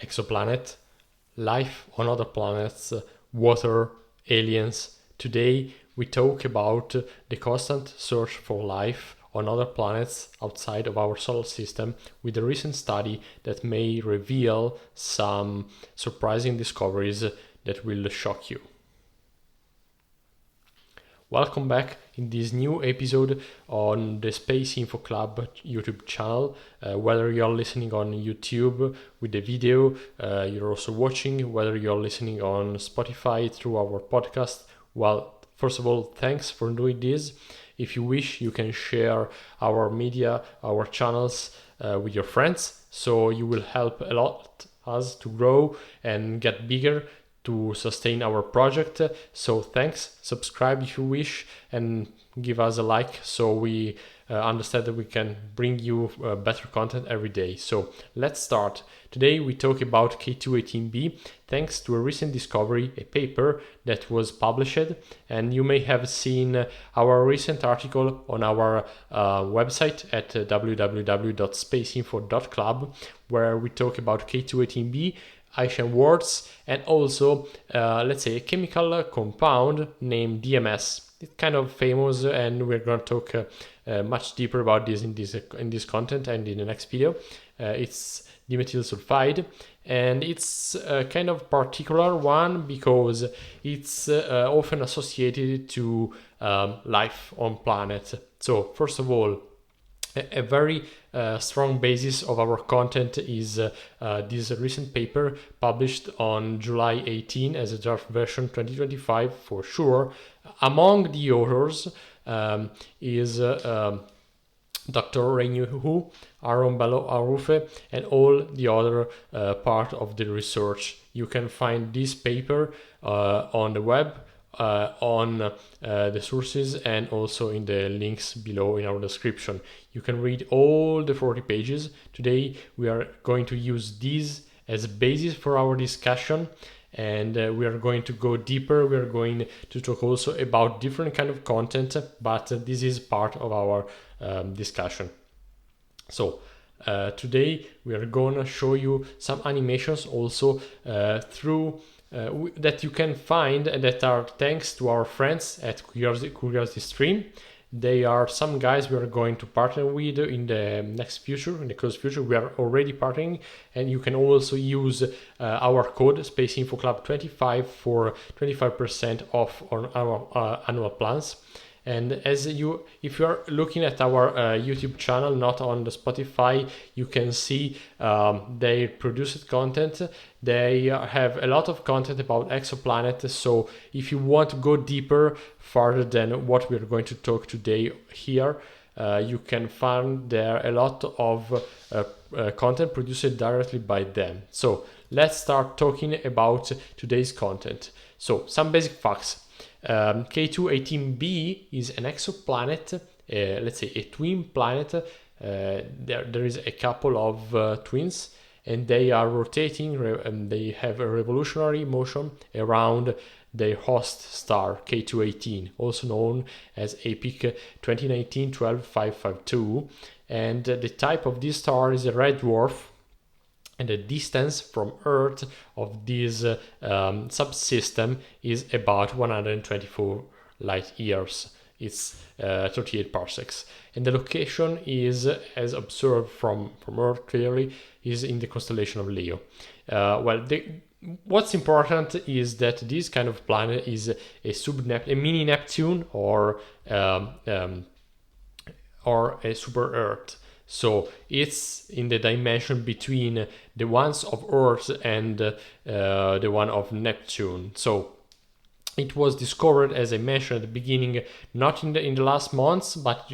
exoplanet, life on other planets, water, aliens. Today we talk about the constant search for life on other planets outside of our solar system with a recent study that may reveal some surprising discoveries that will shock you. Welcome back in this new episode on the SpaceInfo Club YouTube channel. Whether you're listening on YouTube with the video, you're also watching, whether you're listening on Spotify through our podcast. Well, first of all, thanks for doing this. If you wish, you can share our media, our channels with your friends. So you will help a lot us to grow and get bigger, to sustain our project. So thanks, subscribe if you wish, and give us a like so we understand that we can bring you better content every day. So let's start. Today we talk about K2-18b thanks to a recent discovery, a paper that was published, and you may have seen our recent article on our website at www.spaceinfo.club, where we talk about K2-18b, Hycean words, and also let's say a chemical compound named DMS. It's kind of famous, and we're going to talk much deeper about this in this content and in the next video. It's dimethyl sulfide, and it's a kind of particular one because it's often associated to life on planet. So first of all, a very strong basis of our content is this recent paper published on July 18 as a draft version 2025 for sure. Among the authors is Dr. Reinu Hu, Aaron Bello Arufe, and all the other part of the research. You can find this paper on the web, on the sources, and also in the links below in our description. You can read all the 40 pages. Today we are going to use these as a basis for our discussion, and we are going to go deeper. We are going to talk also about different kind of content, but this is part of our discussion. So today we are going to show you some animations also through that you can find, and that are thanks to our friends at Curiosity Stream. They are some guys we are going to partner with in the next future, in the close future. We are already partnering, and you can also use our code SpaceInfoClub25 for 25% off on our annual plans. And if you are looking at our YouTube channel, not on the Spotify, you can see they produced content. They have a lot of content about exoplanet. So if you want to go deeper, further than what we're going to talk today here, you can find there a lot of content produced directly by them. So let's start talking about today's content. So some basic facts. K2-18b is an exoplanet, let's say a twin planet. There is a couple of twins, and they are rotating, and they have a revolutionary motion around their host star K2-18, also known as APIC 2019-12552. And the type of this star is a red dwarf, and the distance from Earth of this subsystem is about 124 light years. It's 38 parsecs, and the location is, as observed from Earth clearly, is in the constellation of Leo. What's important is that this kind of planet is a mini-Neptune or a super Earth. So it's in the dimension between the ones of Earth and the one of Neptune. So it was discovered, as I mentioned at the beginning, not in the last months, but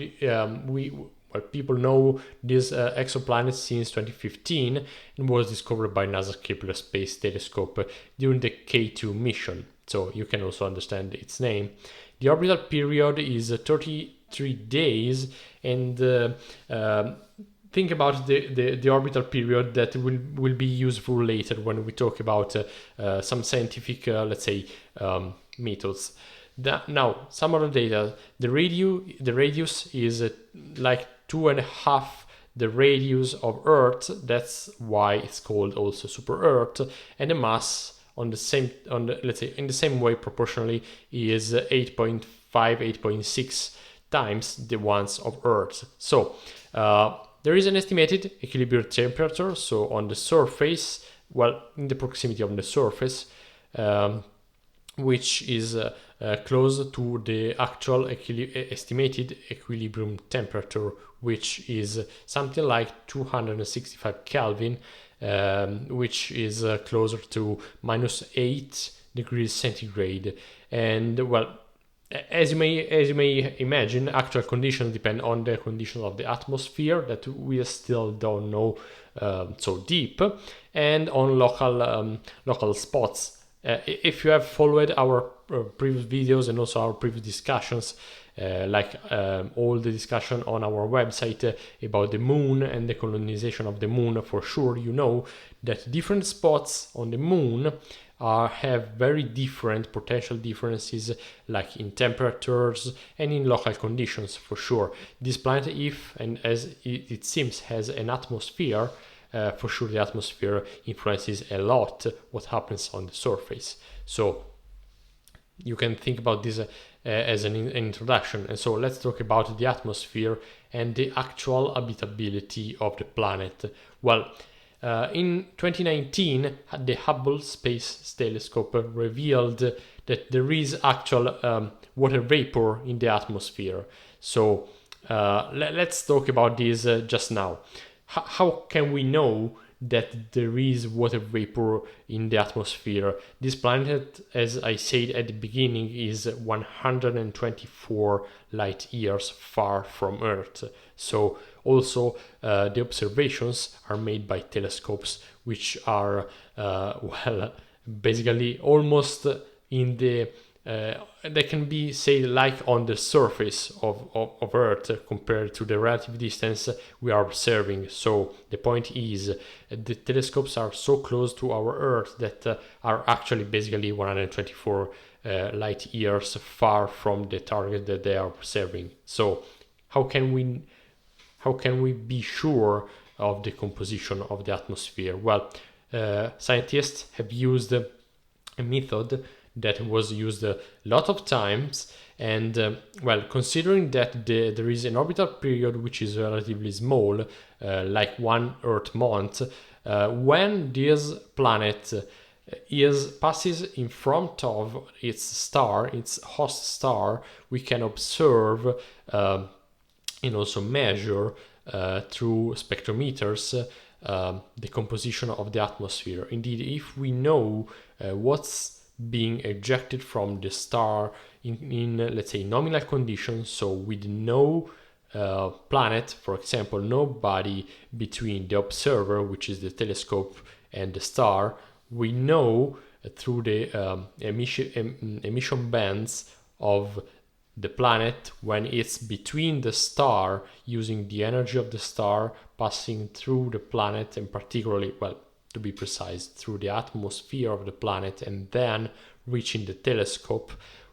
people know this exoplanet since 2015, and was discovered by NASA's Kepler Space Telescope during the K2 mission. So you can also understand its name. The orbital period is 33 days, and think about the orbital period that will be useful later when we talk about some scientific, let's say, methods. Now, some other data. The radius is like 2.5 the radius of Earth, that's why it's called also super Earth, and the mass on the same, let's say in the same way proportionally is 8.5, 8.6 times the ones of Earth. So there is an estimated equilibrium temperature, so on the surface, well, in the proximity of the surface, which is close to the actual estimated equilibrium temperature, which is something like 265 Kelvin, which is closer to minus 8 degrees centigrade. And well, as you may imagine, actual conditions depend on the condition of the atmosphere that we still don't know so deep, and on local spots. If you have followed our previous videos and also our previous discussions, like all the discussion on our website about the moon and the colonization of the moon, for sure you know that different spots on the moon have very different potential differences, like in temperatures and in local conditions, for sure. This planet, if and as it seems has an atmosphere, for sure the atmosphere influences a lot what happens on the surface. So you can think about this as an introduction. And so let's talk about the atmosphere and the actual habitability of the planet. Well, in 2019, the Hubble Space Telescope revealed that there is actual water vapor in the atmosphere. So let's talk about this just now. How can we know that there is water vapor in the atmosphere? This planet, as I said at the beginning, is 124 light years far from Earth. So also the observations are made by telescopes, which are well, basically almost in the they can be say like on the surface of Earth compared to the relative distance we are observing. So the point is the telescopes are so close to our Earth that are actually basically 124 light years far from the target that they are observing. So how can we be sure of the composition of the atmosphere? Well, scientists have used a method that was used a lot of times, and well, considering that there is an orbital period which is relatively small, like 1 Earth month, when this planet passes in front of its star, its host star, we can observe and also measure through spectrometers the composition of the atmosphere. Indeed, if we know what's being ejected from the star in let's say nominal conditions, so with no planet, for example, no body between the observer, which is the telescope, and the star, we know through the emission bands of the planet when it's between the star, using the energy of the star passing through the planet, and particularly, well, to be precise, through the atmosphere of the planet, and then reaching the telescope,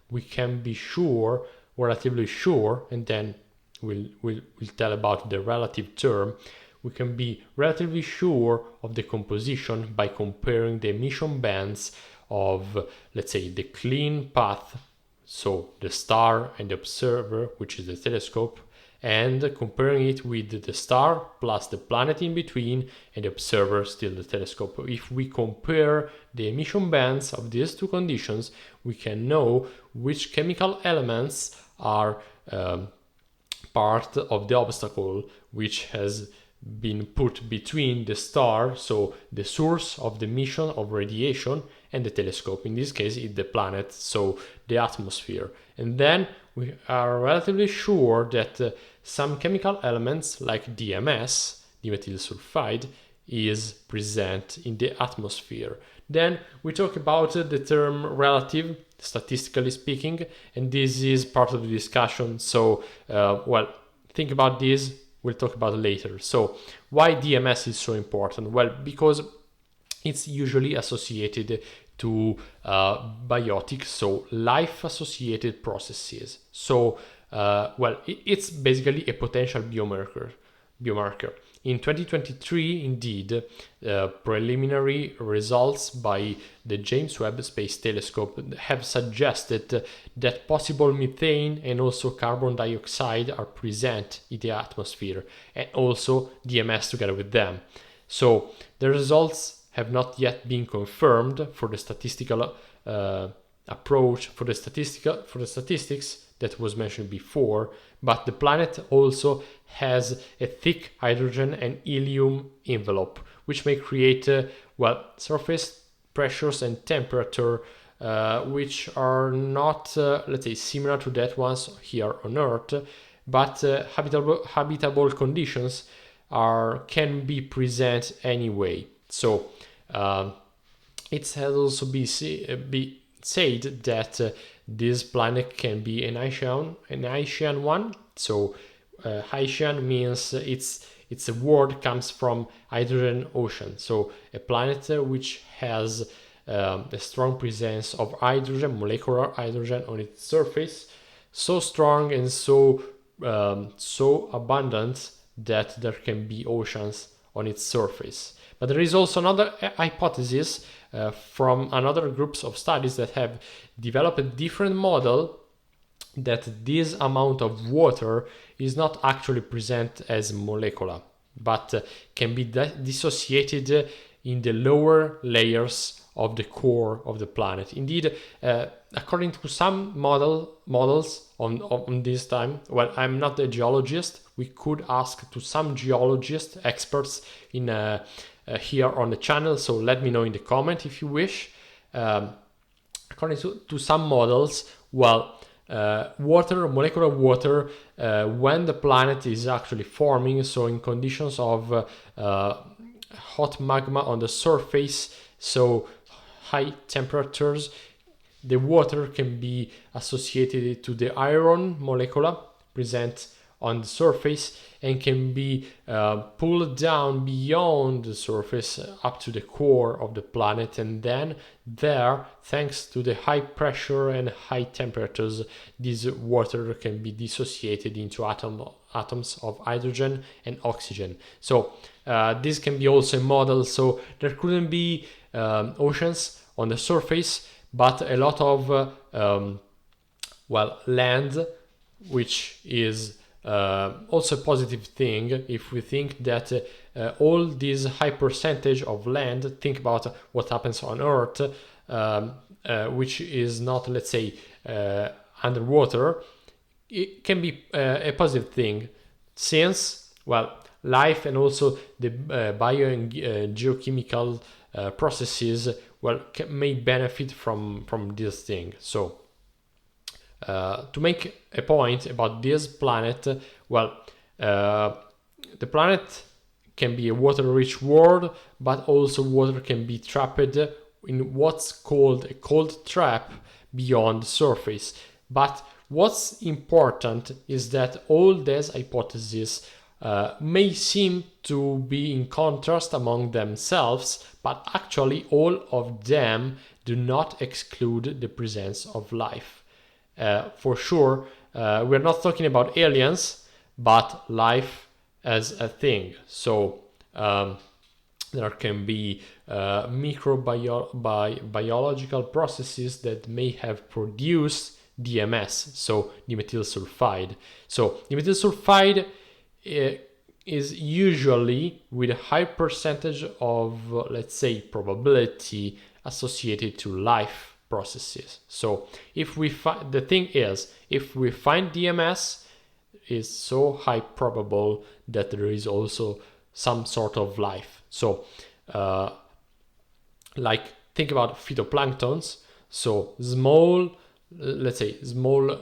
we can be sure, relatively sure, and then we'll tell about the relative term. We can be relatively sure of the composition by comparing the emission bands of, let's say, the clean path, so the star and the observer, which is the telescope, and comparing it with the star plus the planet in between and the observer, still the telescope. If we compare the emission bands of these two conditions, we can know which chemical elements are part of the obstacle which has been put between the star, so the source of the emission of radiation, and the telescope. In this case, it's the planet, so the atmosphere. And then we are relatively sure that some chemical elements like DMS, dimethyl sulfide, is present in the atmosphere. Then we talk about the term relative, statistically speaking, and this is part of the discussion. So, well, think about this. We'll talk about it later. So, why DMS is so important? Well, because it's usually associated to biotic, so life-associated processes. So, well, it's basically a potential biomarker. in 2023, indeed, preliminary results by the James Webb Space Telescope have suggested that possible methane and also carbon dioxide are present in the atmosphere, and also DMS together with them. So the results have not yet been confirmed for the statistical approach, for the statistics that was mentioned before, but the planet also has a thick hydrogen and helium envelope, which may create surface pressures and temperature which are not let's say similar to that ones here on Earth, but habitable conditions can be present anyway. So it has also be said that this planet can be an Hycean one. So Hycean means it's a word comes from hydrogen ocean. So a planet which has a strong presence of hydrogen, molecular hydrogen on its surface, so strong and so abundant that there can be oceans on its surface. But there is also another hypothesis from another groups of studies that have developed a different model, that this amount of water is not actually present as molecular, but can be dissociated in the lower layers of the core of the planet. Indeed, according to some models on this time, well, I'm not a geologist. We could ask to some geologists, experts in here on the channel, so let me know in the comment if you wish. According to some models, well, molecular water, when the planet is actually forming, so in conditions of hot magma on the surface, so high temperatures, the water can be associated to the iron molecule present on the surface and can be pulled down beyond the surface up to the core of the planet, and then there, thanks to the high pressure and high temperatures, this water can be dissociated into atoms of hydrogen and oxygen. So this can be also a model. So there couldn't be oceans on the surface, but a lot of land, which is also a positive thing if we think that all this high percentage of land, think about what happens on Earth, which is not, let's say, underwater, it can be a positive thing, since, well, life and also the bio and geochemical processes, well, may benefit from this thing. So to make a point about this planet, well, the planet can be a water-rich world, but also water can be trapped in what's called a cold trap beyond the surface. But what's important is that all these hypotheses may seem to be in contrast among themselves, but actually all of them do not exclude the presence of life. For sure, we're not talking about aliens, but life as a thing. So there can be biological processes that may have produced DMS, so dimethyl sulfide. So dimethyl sulfide is usually with a high percentage of, let's say, probability associated to life processes. So if we find, the thing is, if we find DMS, is so high probable that there is also some sort of life. So like think about phytoplanktons, so small, let's say small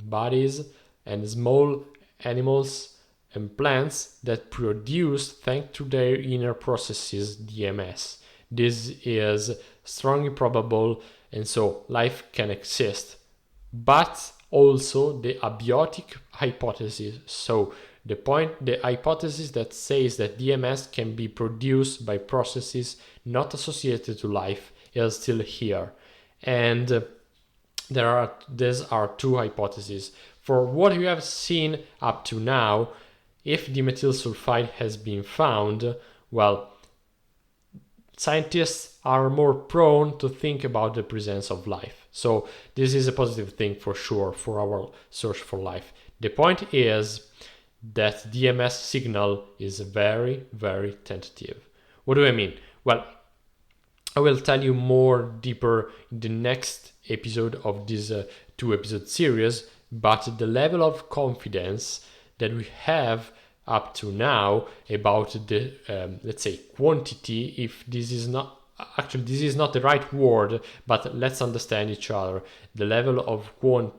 bodies and small animals and plants that produce, thanks to their inner processes, DMS. This is strongly probable, and so life can exist. But also the abiotic hypothesis, so the hypothesis that says that DMS can be produced by processes not associated to life, is still here. And these are two hypotheses. For what we have seen up to now, if dimethyl sulfide has been found, well, scientists are more prone to think about the presence of life. So this is a positive thing for sure for our search for life. The point is that DMS signal is very, very tentative. What do I mean? Well, I will tell you more deeper in the next episode of this 2-episode series, but the level of confidence that we have up to now about the, let's say, quantity, if this is not, actually this is not the right word, but let's understand each other, the level of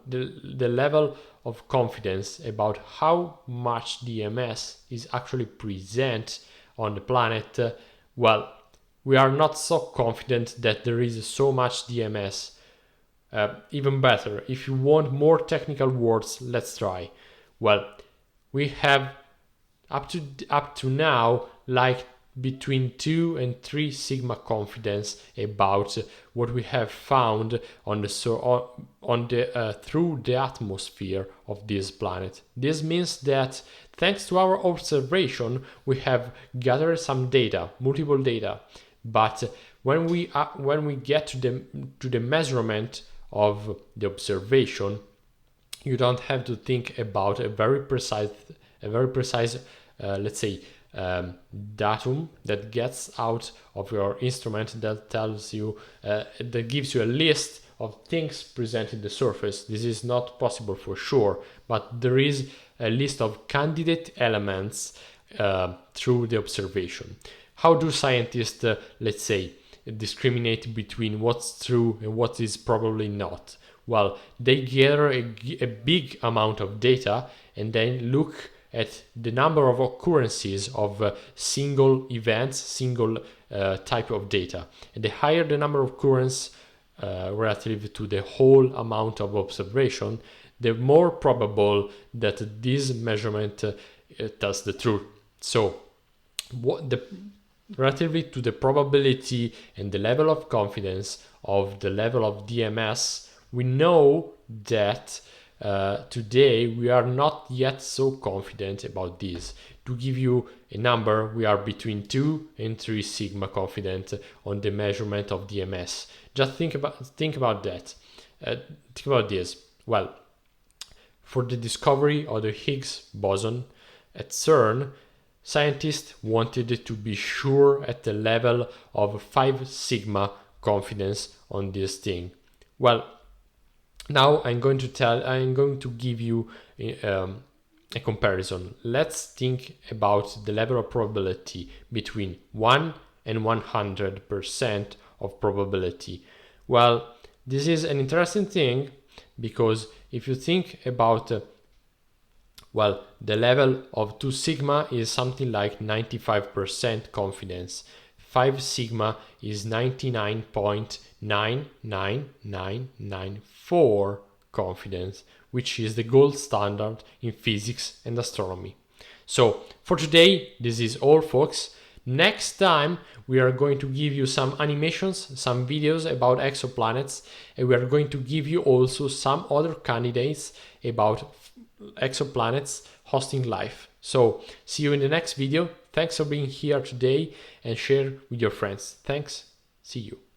the level of confidence about how much DMS is actually present on the planet, well, we are not so confident that there is so much DMS. Even better, if you want more technical words, let's try. Well, we have up to now like between 2 and 3 sigma confidence about what we have found on the through the atmosphere of this planet. This means that thanks to our observation we have gathered some data, multiple data, but when we get to the measurement of the observation, you don't have to think about a very precise let's say datum that gets out of your instrument that tells you that gives you a list of things present in the surface. This is not possible for sure, but there is a list of candidate elements through the observation. How do scientists let's say discriminate between what's true and what is probably not? Well, they gather a big amount of data and then look at the number of occurrences of single events, single type of data. And the higher the number of occurrences relative to the whole amount of observation, the more probable that this measurement tells the truth. So, relatively to the probability and the level of confidence of the level of DMS, we know that today we are not yet so confident about this. To give you a number, we are between 2 and 3 sigma confident on the measurement of DMS. Just think about that. Think about this. Well, for the discovery of the Higgs boson at CERN, scientists wanted to be sure at the level of 5 sigma confidence on this thing. Well, now I'm going to give you a comparison. Let's think about the level of probability between 1 and 100% of probability. Well, this is an interesting thing because if you think about well, the level of 2 sigma is something like 95% confidence. 5 sigma is 99.99994 confidence, which is the gold standard in physics and astronomy. So for today, this is all, folks. Next time, we are going to give you some animations, some videos about exoplanets, and we are going to give you also some other candidates about exoplanets hosting life. So see you in the next video. Thanks for being here today and share with your friends. Thanks. See you.